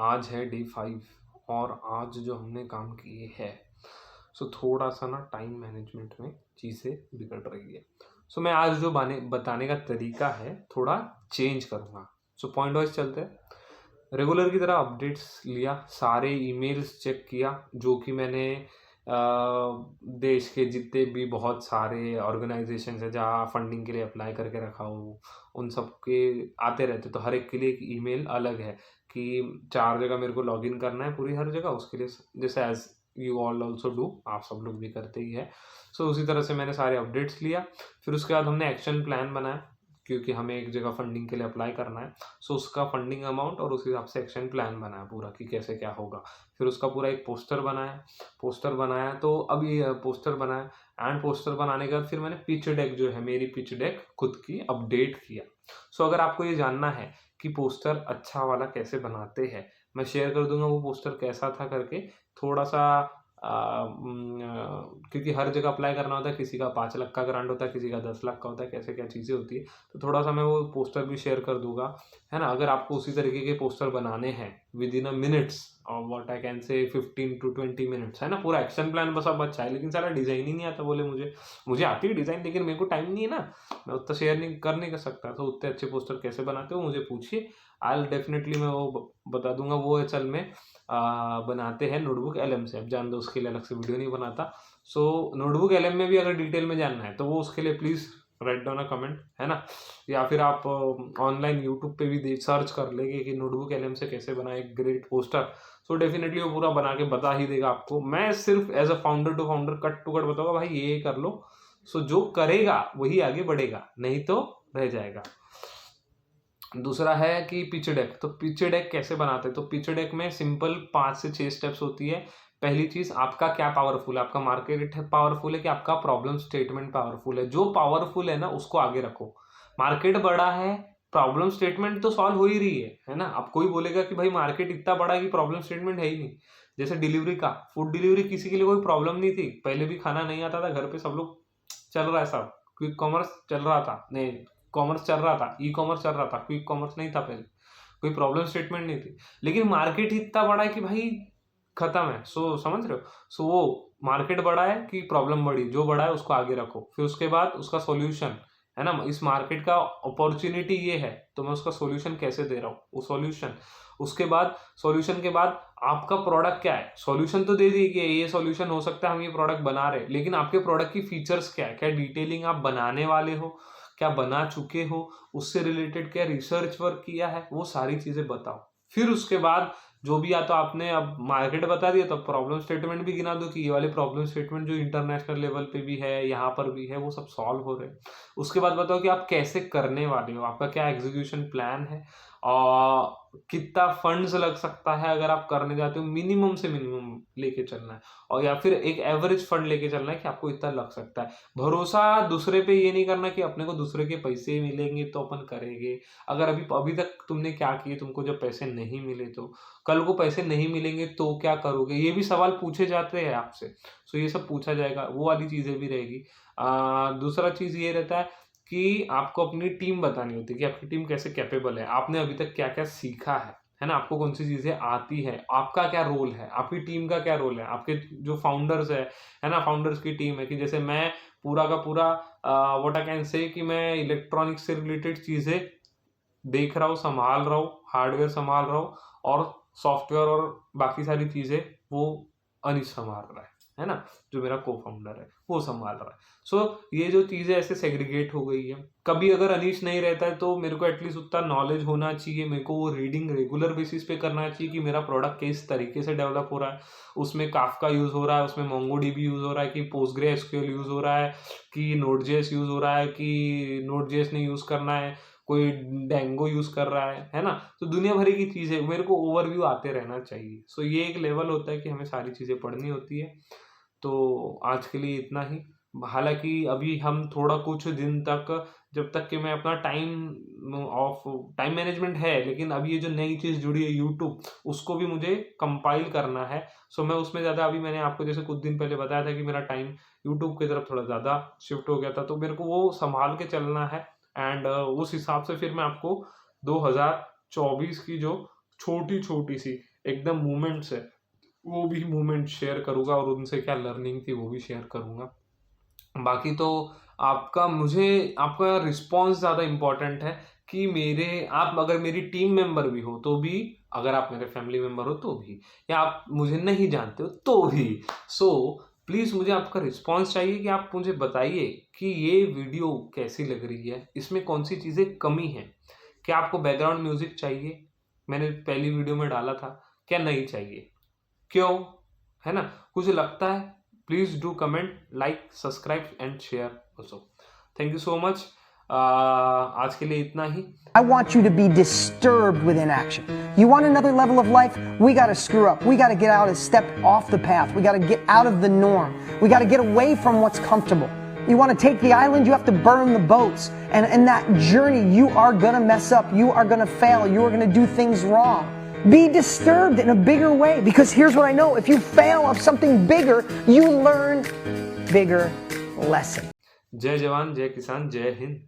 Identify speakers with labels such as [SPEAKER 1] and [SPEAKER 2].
[SPEAKER 1] आज है डे 5 और आज जो हमने काम किए हैं सो थोड़ा सा ना टाइम मैनेजमेंट में चीज़ें बिगड़ रही है। सो मैं आज जो बताने का तरीका है थोड़ा चेंज करूँगा। सो पॉइंट वाइज चलते हैं। रेगुलर की तरह अपडेट्स लिया, सारे ईमेल्स चेक किया जो कि मैंने देश के जितने भी बहुत सारे ऑर्गेनाइजेशन है जहाँ फंडिंग के लिए अप्लाई करके रखा हो, उन सब के आते रहते, तो हर एक के लिए एक ईमेल अलग है कि 4 जगह मेरे को लॉगिन करना है पूरी हर जगह उसके लिए, जैसे as you all also do, आप सब लोग भी करते ही है। सो उसी तरह से मैंने सारे अपडेट्स लिया। फिर उसके बाद हमने एक्शन प्लान बनाया क्योंकि हमें एक जगह फंडिंग के लिए अप्लाई करना है। सो उसका फंडिंग अमाउंट और उस हिसाब से एक्शन प्लान बनाया पूरा कि कैसे क्या होगा। फिर उसका पूरा एक पोस्टर बनाया तो अब ये पोस्टर बनाया एंड पोस्टर बनाने के बाद फिर मैंने पिच डेक जो है मेरी पिच डेक खुद की अपडेट किया। सो अगर आपको ये जानना है कि पोस्टर अच्छा वाला कैसे बनाते हैं, मैं शेयर कर दूंगा वो पोस्टर कैसा था करके। थोड़ा सा क्योंकि हर जगह अप्लाई करना होता है, किसी का 5 लाख का ग्रांट होता है, किसी का 10 लाख का होता है, कैसे क्या चीज़ें होती है, तो थोड़ा सा मैं वो पोस्टर भी शेयर कर दूंगा, है ना। अगर आपको उसी तरीके के पोस्टर बनाने हैं विद इन अ मिनट्स और what I can say 15 to 20 minutes, है ना, पूरा एक्शन प्लान बस अब अच्छा है, लेकिन सारा डिज़ाइन ही नहीं आता, बोले मुझे आती है डिज़ाइन लेकिन मेरे को टाइम नहीं है ना, मैं उतना शेयर नहीं कर सकता, तो उतने अच्छे पोस्टर कैसे बनाते हो मुझे पूछिए, आई डेफिनेटली मैं वो बता दूंगा। वो असल में बनाते हैं नोटबुक एलएम से, अब जान दो, उसके लिए अलग से वीडियो नहीं बनाता। सो नोटबुक एलएम में भी अगर डिटेल में जानना है तो वो उसके लिए please write down a comment, है ना, या फिर आप ऑनलाइन यूट्यूब पे भी सर्च कर लेंगे कि नोटबुक एलएम से कैसे बनाए एक ग्रेट पोस्टर। सो डेफिनेटली वो पूरा बना के बता ही देगा आपको। मैं सिर्फ as a founder to founder cut to cut बताऊंगा, भाई ये कर लो। सो जो करेगा वही आगे बढ़ेगा, नहीं तो रह जाएगा। दूसरा है कि पिच डेक, तो पिच डेक कैसे बनाते हैं, तो पिच डेक में सिंपल 5 से 6 स्टेप्स होती है। पहली चीज, आपका क्या पावरफुल है, आपका मार्केट पावरफुल है कि आपका प्रॉब्लम स्टेटमेंट पावरफुल है। जो पावरफुल है ना उसको आगे रखो। मार्केट बड़ा है, प्रॉब्लम स्टेटमेंट तो सॉल्व हो ही रही है ना। अब कोई बोलेगा कि भाई मार्केट इतना बड़ा है कि प्रॉब्लम स्टेटमेंट है ही नहीं। जैसे डिलीवरी का, फूड डिलीवरी किसी के लिए कोई प्रॉब्लम नहीं थी, पहले भी खाना नहीं आता था घर पे, सब लोग चल रहा है, सब क्विक कॉमर्स चल रहा था, नहीं कॉमर्स चल रहा था, ई कॉमर्स चल रहा था, क्विक कॉमर्स नहीं था पहले, कोई प्रॉब्लम स्टेटमेंट नहीं थी। लेकिन मार्केट ही इतना बड़ा है कि भाई खत्म है। सो समझ रहे हो। सो वो मार्केट बड़ा है कि प्रॉब्लम बड़ी, जो बड़ा है उसको आगे रखो। फिर उसके बाद उसका सॉल्यूशन, है ना, इस मार्केट का अपॉर्चुनिटी ये है तो मैं उसका सॉल्यूशन कैसे दे रहा हूँ, वो सॉल्यूशन। उसके बाद सॉल्यूशन के बाद आपका प्रोडक्ट क्या है। सॉल्यूशन तो दे दिए कि ये सॉल्यूशन हो सकता है, हम ये प्रोडक्ट बना रहे हैं, लेकिन आपके प्रोडक्ट की फीचर्स क्या है, क्या डिटेलिंग आप बनाने वाले हो, क्या बना चुके हो, उससे रिलेटेड क्या रिसर्च वर्क किया है, वो सारी चीजें बताओ। फिर उसके बाद जो भी, या तो आपने अब मार्केट बता दिया तो प्रॉब्लम स्टेटमेंट भी गिना दो कि ये वाले प्रॉब्लम स्टेटमेंट जो इंटरनेशनल लेवल पे भी है, यहाँ पर भी है, वो सब सॉल्व हो रहे हैं। उसके बाद बताओ कि आप कैसे करने वाले हो, आपका क्या एग्जीक्यूशन प्लान है और कितना फंड्स लग सकता है अगर आप करने जाते हो, मिनिमम से मिनिमम लेके चलना है, और या फिर एक एवरेज फंड लेके चलना है कि आपको इतना लग सकता है। भरोसा दूसरे पे ये नहीं करना कि अपने को दूसरे के पैसे मिलेंगे तो अपन करेंगे। अगर अभी अभी तक तुमने क्या किए, तुमको जब पैसे नहीं मिले तो कल को पैसे नहीं मिलेंगे तो क्या करोगे, ये भी सवाल पूछे जाते हैं आपसे। सो ये सब पूछा जाएगा, वो वाली चीजें भी रहेगी। दूसरा चीज ये रहता है कि आपको अपनी टीम बतानी होती है कि आपकी टीम कैसे कैपेबल है, आपने अभी तक क्या क्या सीखा है ना, आपको कौन सी चीजें आती है, आपका क्या रोल है, आपकी टीम का क्या रोल है, आपके जो फाउंडर्स है ना, फाउंडर्स की टीम है कि जैसे मैं पूरा का पूरा व्हाट आई कैन से कि मैं इलेक्ट्रॉनिक्स से रिलेटेड चीजें देख रहा हूँ, संभाल रहा हूँ, हार्डवेयर संभाल रहा हूँ, और सॉफ्टवेयर और बाकी सारी चीजें वो अनिश संभाल रहा है ना, जो मेरा को फाउंडर है वो संभाल रहा है। सो ये जो चीजें ऐसे सेग्रीगेट हो गई है। कभी अगर अनीश नहीं रहता है तो मेरे को एटलीस्ट उतना नॉलेज होना चाहिए, मेरे को वो रीडिंग रेगुलर बेसिस पे करना चाहिए कि मेरा प्रोडक्ट किस तरीके से डेवलप हो रहा है, उसमें काफका यूज हो रहा है, उसमें मोंगोडीबी यूज हो रहा है, कि पोस्टग्रे एसक्यूएल यूज हो रहा है, कि नोड.जेएस यूज हो रहा है, कि नोड.जेएस ने यूज करना है, कोई डेंगो यूज कर रहा है ना। तो दुनिया भरी की चीजें मेरे को ओवरव्यू आते रहना चाहिए। सो ये एक लेवल होता है कि हमें सारी चीजें पढ़नी होती है। तो आज के लिए इतना ही। हालांकि अभी हम थोड़ा कुछ दिन तक, जब तक कि मैं अपना टाइम मैनेजमेंट है, लेकिन अभी ये जो नई चीज जुड़ी है यूट्यूब, उसको भी मुझे कंपाइल करना है। सो मैं उसमें ज्यादा, अभी मैंने आपको जैसे कुछ दिन पहले बताया था कि मेरा टाइम यूट्यूब की तरफ थोड़ा ज्यादा शिफ्ट हो गया था, तो मेरे को वो संभाल के चलना है। एंड उस हिसाब से फिर मैं आपको 2024 की जो छोटी छोटी सी एकदम मूवमेंट्स है, वो भी मूवमेंट शेयर करूँगा और उनसे क्या लर्निंग थी वो भी शेयर करूँगा। बाकी तो आपका रिस्पॉन्स ज़्यादा इम्पोर्टेंट है कि आप अगर मेरी टीम मेंबर भी हो तो भी, अगर आप मेरे फैमिली मेंबर हो तो भी, या आप मुझे नहीं जानते हो तो भी, सो प्लीज़ मुझे आपका रिस्पॉन्स चाहिए कि आप मुझे बताइए कि ये वीडियो कैसी लग रही है, इसमें कौन सी चीज़ें कमी हैं, क्या आपको बैकग्राउंड म्यूजिक चाहिए, मैंने पहली वीडियो में डाला था, क्या नहीं चाहिए, क्यों, है ना, कुछ लगता है, please do comment, like, subscribe and share also. Thank you so much. आज के लिए इतना ही।
[SPEAKER 2] I want you to be disturbed with inaction. You want another level of life? We got to screw up. We got to get out and step off the path. We got to get out of the norm. We got to get away from what's comfortable. You want to take the island? You have to burn the boats. And in that journey, you are going to mess up. You are going to fail. You are going to do things wrong. Be disturbed in a bigger way, because here's what I know. If you fail of something bigger, you learn bigger lesson.
[SPEAKER 1] जय जवान, जय किसान, जय हिंद।